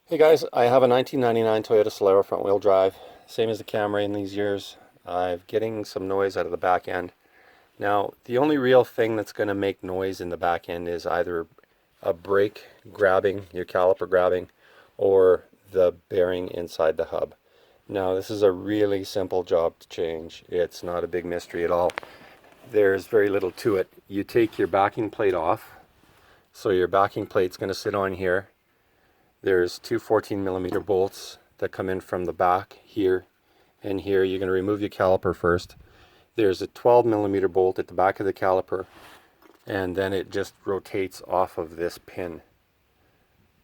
Hey guys, I have a 1999 Toyota Solara front wheel drive, same as the Camry in these years. I'm getting some noise out of the back end. Now, the only real thing that's going to make noise in the back end is either a brake grabbing, your caliper grabbing, or the bearing inside the hub. Now, this is a really simple job to change. It's not a big mystery at all. There's very little to it. You take your backing plate off, so your backing plate's going to sit on here. There's two 14mm bolts that come in from the back here and here. You're going to remove your caliper first. There's a 12mm bolt at the back of the caliper, and then it just rotates off of this pin.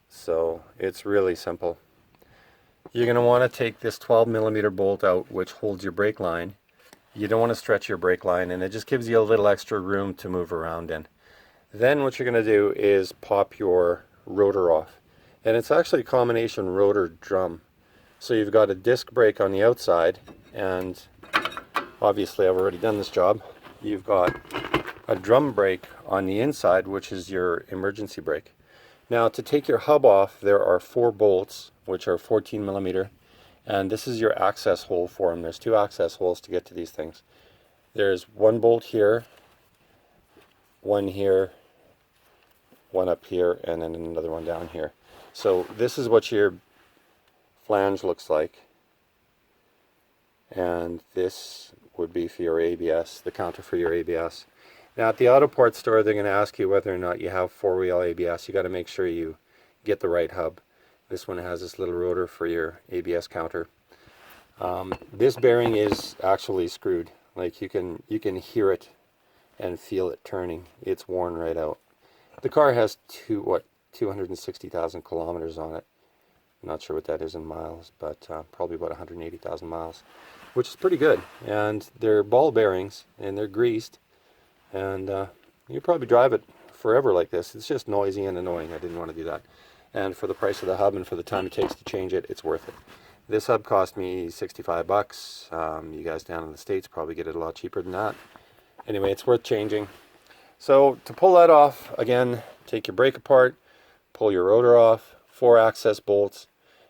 So it's really simple. You're going to want to take this 12mm bolt out, which holds your brake line. You don't want to stretch your brake line, and it just gives you a little extra room to move around in. Then what you're going to do is pop your rotor off. And it's actually a combination rotor drum. So you've got a disc brake on the outside, and obviously I've already done this job. You've got a drum brake on the inside, which is your emergency brake. Now, to take your hub off, there are 4 bolts, which are 14mm, and this is your access hole for them. There's 2 access holes to get to these things. There's 1 bolt here, 1 here, 1 up here, and then another one down here. So this is what your flange looks like, and this would be for your ABS, the counter for your ABS. Now at the auto parts store, they're going to ask you whether or not you have 4-wheel ABS. You got to make sure you get the right hub. This one has this little rotor for your ABS counter. This bearing is actually screwed. Like you can hear it and feel it turning. It's worn right out. The car has 260,000 kilometers on it. I'm not sure what that is in miles, but probably about 180,000 miles, which is pretty good. And they're ball bearings, and they're greased, and you probably drive it forever like this. It's just noisy and annoying. I didn't want to do that. And for the price of the hub and for the time it takes to change it, it's worth it. This hub cost me 65 bucks. You guys down in the States probably get it a lot cheaper than that. Anyway, it's worth changing. So to pull that off, again, take your brake apart, pull your rotor off, 4 access bolts.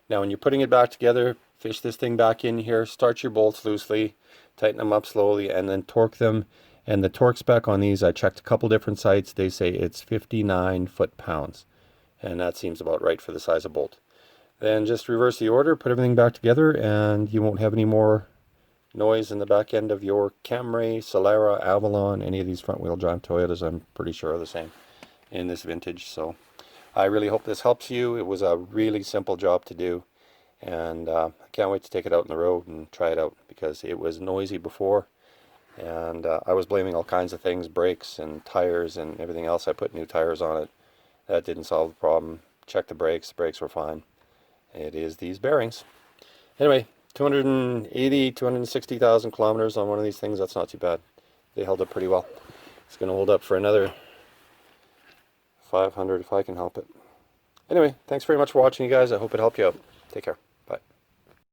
Now when you're putting it back together, fish this thing back in here, start your bolts loosely, tighten them up slowly, and then torque them. And the torque spec on these, I checked a couple different sites, they say it's 59 foot-pounds. And that seems about right for the size of bolt. Then just reverse the order, put everything back together, and you won't have any more noise in the back end of your Camry, Solara, Avalon, any of these front-wheel drive Toyotas. I'm pretty sure are the same in this vintage. So I really hope this helps you. It was a really simple job to do, and I can't wait to take it out on the road and try it out, because it was noisy before, and I was blaming all kinds of things, brakes and tires and everything else. I put new tires on it. That didn't solve the problem. Checked the brakes were fine. It is these bearings. Anyway, 260,000 kilometers on one of these things, that's not too bad. They held up pretty well. It's going to hold up for another 500 if I can help it. Anyway, thanks very much for watching, you guys. I hope it helped you out. Take care.